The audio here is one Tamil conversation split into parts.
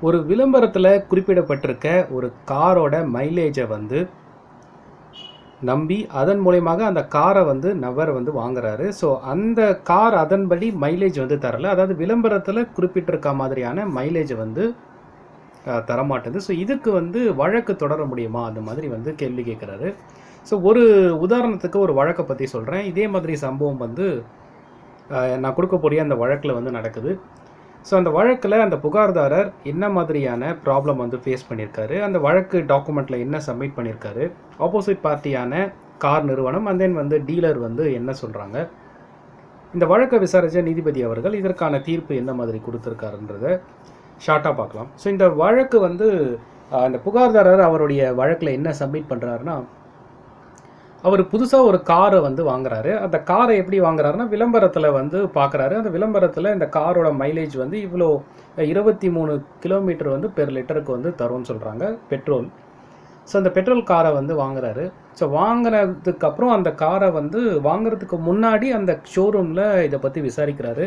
ஒரு விளம்பரத்தில் குறிப்பிடப்பட்டிருக்க ஒரு காரோட மைலேஜை வந்து நம்பி அதன் மூலயமாக அந்த காரை வந்து நபர் வந்து வாங்குறாரு. ஸோ அந்த கார் அதன்படி மைலேஜ் வந்து தரல, அதாவது விளம்பரத்தில் குறிப்பிட்டிருக்க மாதிரியான மைலேஜை வந்து தரமாட்டேது. ஸோ இதுக்கு வந்து வழக்கு தொடர முடியுமா, அந்த மாதிரி வந்து கேள்வி கேட்குறாரு. ஸோ ஒரு உதாரணத்துக்கு ஒரு வழக்கை பற்றி சொல்கிறேன். இதே மாதிரி சம்பவம் வந்து நான் கொடுக்கக்கூடிய அந்த வழக்கில் வந்து நடக்குது. ஸோ அந்த வழக்கில் அந்த புகார்தாரர் என்ன மாதிரியான ப்ராப்ளம் வந்து ஃபேஸ் பண்ணியிருக்காரு, அந்த வழக்கு டாக்குமெண்ட்டில் என்ன சப்மிட் பண்ணியிருக்காரு, ஆப்போசிட் பார்ட்டியான கார் நிறுவனம் அண்ட் தென் வந்து டீலர் வந்து என்ன சொல்கிறாங்க, இந்த வழக்கை விசாரித்த நீதிபதி அவர்கள் இதற்கான தீர்ப்பு என்ன மாதிரி கொடுத்துருக்காருன்றதை ஷார்ட்டாக பார்க்கலாம். ஸோ இந்த வழக்கு வந்து அந்த புகார்தாரர் அவருடைய வழக்கில் என்ன சப்மிட் பண்ணுறாருன்னா, அவர் புதுசாக ஒரு காரை வந்து வாங்குறாரு. அந்த காரை எப்படி வாங்குறாருன்னா, விளம்பரத்தில் வந்து பார்க்குறாரு. அந்த விளம்பரத்தில் இந்த காரோட மைலேஜ் வந்து இவ்வளோ 23 கிலோமீட்டர் வந்து பெர் லிட்டருக்கு வந்து தரும்னு சொல்கிறாங்க, பெட்ரோல். ஸோ அந்த பெட்ரோல் காரை வந்து வாங்குறாரு. ஸோ வாங்கினதுக்கப்புறம் அந்த காரை வந்து வாங்குறதுக்கு முன்னாடி அந்த ஷோரூமில் இதை பற்றி விசாரிக்கிறாரு.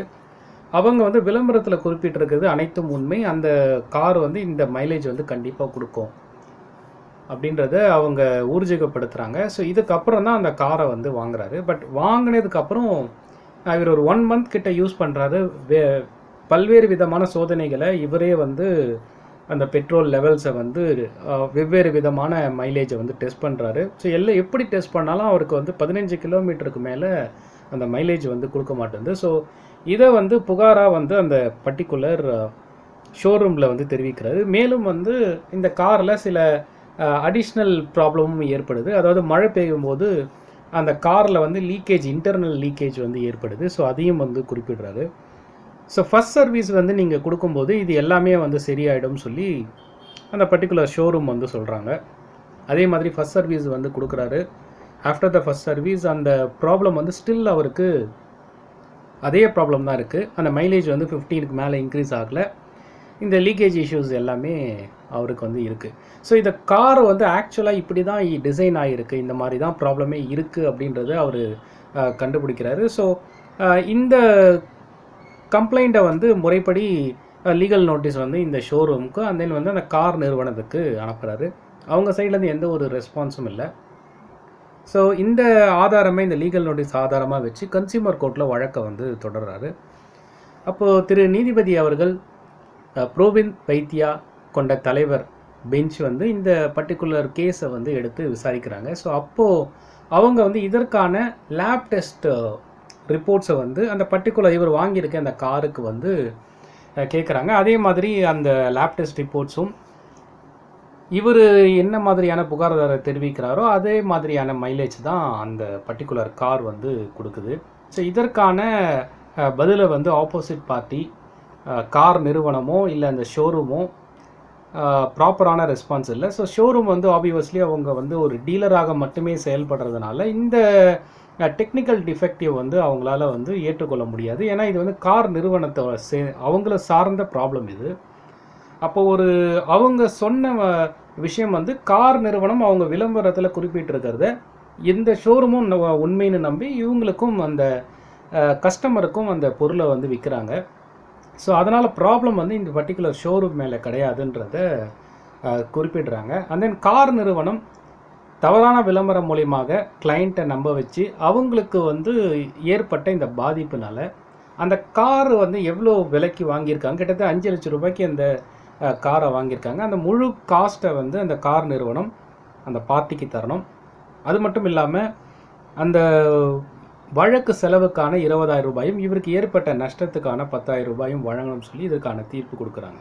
அவங்க வந்து விளம்பரத்தில் குறிப்பிட்டிருக்கிறது அனைத்தும் உண்மை, அந்த கார் வந்து இந்த மைலேஜ் வந்து கண்டிப்பாக கொடுக்கும் அப்படின்றத அவங்க ஊர்ஜிதப்படுத்துகிறாங்க. ஸோ இதுக்கப்புறம் தான் அந்த காரை வந்து வாங்குறாரு. பட் வாங்கினதுக்கப்புறம் இவர் ஒரு 1 மந்த் கிட்ட யூஸ் பண்ணுறாரு. பல்வேறு விதமான சோதனைகளை இவரே வந்து அந்த பெட்ரோல் லெவல்ஸை வந்து வெவ்வேறு விதமான மைலேஜை வந்து டெஸ்ட் பண்ணுறாரு. ஸோ எல்லாம் எப்படி டெஸ்ட் பண்ணாலும் அவருக்கு வந்து 15 கிலோமீட்டருக்கு மேலே அந்த மைலேஜ் வந்து கொடுக்க மாட்டேங்குது. ஸோ இதை வந்து புகாராக வந்து அந்த பர்டிகுலர் ஷோரூமில் வந்து தெரிவிக்கிறாரு. மேலும் வந்து இந்த காரில் சில அடிஷ்னல் ப்ராப்ளமும் ஏற்படுது. அதாவது மழை பெய்யும் போது அந்த காரில் வந்து லீக்கேஜ், இன்டர்னல் லீக்கேஜ் வந்து ஏற்படுது. ஸோ அதையும் வந்து குறிப்பிடுறாரு. ஸோ ஃபஸ்ட் சர்வீஸ் வந்து நீங்கள் கொடுக்கும்போது இது எல்லாமே வந்து சரியாயிடும் சொல்லி அந்த பர்டிகுலர் ஷோரூம் வந்து சொல்கிறாங்க. அதே மாதிரி ஃபஸ்ட் சர்வீஸ் வந்து கொடுக்குறாரு. ஆஃப்டர் த ஃபஸ்ட் சர்வீஸ் அந்த ப்ராப்ளம் வந்து ஸ்டில் அவருக்கு அதே ப்ராப்ளம் தான் இருக்குது. அந்த மைலேஜ் வந்து 15க்கு மேலே இன்க்ரீஸ் ஆகலை. இந்த லீக்கேஜ் இஷ்யூஸ் எல்லாமே அவருக்கு வந்து இருக்குது. ஸோ இந்த கார் வந்து ஆக்சுவலாக இப்படி தான் டிசைன் ஆகிருக்கு, இந்த மாதிரி தான் ப்ராப்ளமே இருக்குது அப்படின்றத அவர் கண்டுபிடிக்கிறாரு. ஸோ இந்த கம்ப்ளைண்ட்டை வந்து முறைப்படி லீகல் நோட்டீஸ் வந்து இந்த ஷோரூமுக்கு அண்ட் தென் வந்து அந்த கார் நிறுவனத்துக்கு அனுப்புகிறாரு. அவங்க சைட்லேருந்து எந்த ஒரு ரெஸ்பான்ஸும் இல்லை. ஸோ இந்த ஆதாரமே, இந்த லீகல் நோட்டீஸ் ஆதாரமாக வச்சு கன்சியூமர் கோர்ட்டில் வழக்கை வந்து தொடர்றாரு. அப்போது திரு நீதிபதி அவர்கள் புரோவிந்த் வைத்தியா கொண்ட தலைவர் பெஞ்ச் வந்து இந்த பர்டிகுலர் கேஸை வந்து எடுத்து விசாரிக்கிறாங்க. ஸோ அப்போது அவங்க வந்து இதற்கான லேப் டெஸ்ட் ரிப்போர்ட்ஸை வந்து அந்த பர்டிகுலர் இவர் வாங்கியிருக்க அந்த காருக்கு வந்து கேட்குறாங்க. அதே மாதிரி அந்த லேப் டெஸ்ட் ரிப்போர்ட்ஸும் இவர் என்ன மாதிரியான புகார்தாரர் தெரிவிக்கிறாரோ அதே மாதிரியான மைலேஜ் தான் அந்த பர்டிகுலர் கார் வந்து கொடுக்குது. ஸோ இதற்கான பதிலை வந்து ஆப்போசிட் பார்ட்டி கார் நிறுவனமோ இல்லை அந்த ஷோரூமோ ப்ராப்பரான ரெஸ்பான்ஸ் இல்லை. ஸோ ஷோரூம் வந்து ஆப்வியஸ்லி அவங்க வந்து ஒரு டீலராக மட்டுமே செயல்படுறதுனால இந்த டெக்னிக்கல் டிஃபெக்டிவ் வந்து அவங்களால வந்து ஏற்றுக்கொள்ள முடியாது. ஏன்னா இது வந்து கார் நிறுவனத்தை அவங்கள சார்ந்த ப்ராப்ளம் இது. அப்போ ஒரு அவங்க சொன்ன விஷயம் வந்து கார் நிறுவனம் அவங்க விளம்பரத்தில் குறிப்பிட்டிருக்கிறத இந்த ஷோரூமும் உண்மைன்னு நம்பி இவங்களுக்கும் அந்த கஸ்டமருக்கும் அந்த பொருளை வந்து விற்கிறாங்க. ஸோ அதனால் ப்ராப்ளம் வந்து இந்த பர்டிகுலர் ஷோரூம் மேலே கிடையாதுன்றத குறிப்பிடுறாங்க. அண்ட் தென் கார் நிறுவனம் தவறான விளம்பரம் மூலியமாக கிளைண்ட்டை நம்ப வச்சு அவங்களுக்கு வந்து ஏற்பட்ட இந்த பாதிப்புனால அந்த கார் வந்து எவ்வளோ விலைக்கு வாங்கியிருக்காங்க, கிட்டத்தட்ட 5 லட்சம் ரூபாய்க்கு அந்த காரை வாங்கியிருக்காங்க. அந்த முழு காஸ்ட்டை வந்து அந்த கார் நிறுவனம் அந்த பார்ட்டிக்கு தரணும். அது மட்டும் இல்லாமல் அந்த வழக்கு செலவுக்கான 20,000 ரூபாயும் இவருக்கு ஏற்பட்ட நஷ்டத்துக்கான 10,000 ரூபாயும் வழங்கணும்னு சொல்லி இதற்கான தீர்ப்பு கொடுக்குறாங்க.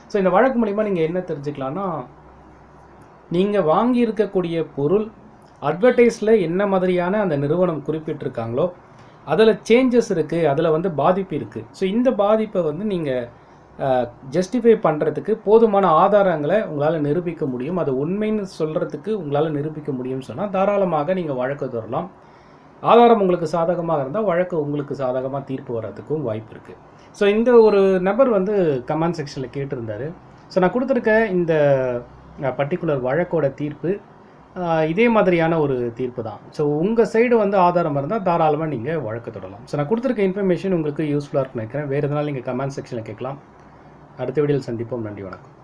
ஸோ இந்த வழக்கு மூலிமா நீங்கள் என்ன தெரிஞ்சுக்கலான்னா, நீங்கள் வாங்கியிருக்கக்கூடிய பொருள் அட்வர்டைஸில் என்ன மாதிரியான அந்த நிறுவனம் குறிப்பிட்டிருக்காங்களோ அதில் சேஞ்சஸ் இருக்குது, அதில் வந்து பாதிப்பு இருக்குது. ஸோ இந்த பாதிப்பை வந்து நீங்கள் ஜஸ்டிஃபை பண்ணுறதுக்கு போதுமான ஆதாரங்களை உங்களால் நிரூபிக்க முடியும், அது உண்மைன்னு சொல்கிறதுக்கு உங்களால் நிரூபிக்க முடியும்னு சொன்னால் தாராளமாக நீங்கள் வழக்கு தொடரலாம். ஆதாரம் உங்களுக்கு சாதகமாக இருந்தால் வழக்கு உங்களுக்கு சாதகமாக தீர்ப்பு வர்றதுக்கும் வாய்ப்பு இருக்குது. ஸோ இந்த ஒரு நபர் வந்து கமெண்ட் செக்ஷனில் கேட்டிருந்தார். ஸோ நான் கொடுத்துருக்க இந்த பர்டிகுலர் வழக்கோட தீர்ப்பு இதே மாதிரியான ஒரு தீர்ப்பு தான். ஸோ உங்கள் சைடு வந்து ஆதாரம் இருந்தால் தாராளமாக நீங்கள் வழக்கு தொடரலாம். ஸோ நான் கொடுத்துருக்க இன்ஃபர்மேஷன் உங்களுக்கு யூஸ்ஃபுல்லாக இருக்குன்னு நினைக்கிறேன். வேறு எதனாலும் நீங்கள் கமெண்ட் செக்ஷனில் கேட்கலாம். அடுத்த வீடியோவில் சந்திப்போம். நன்றி, வணக்கம்.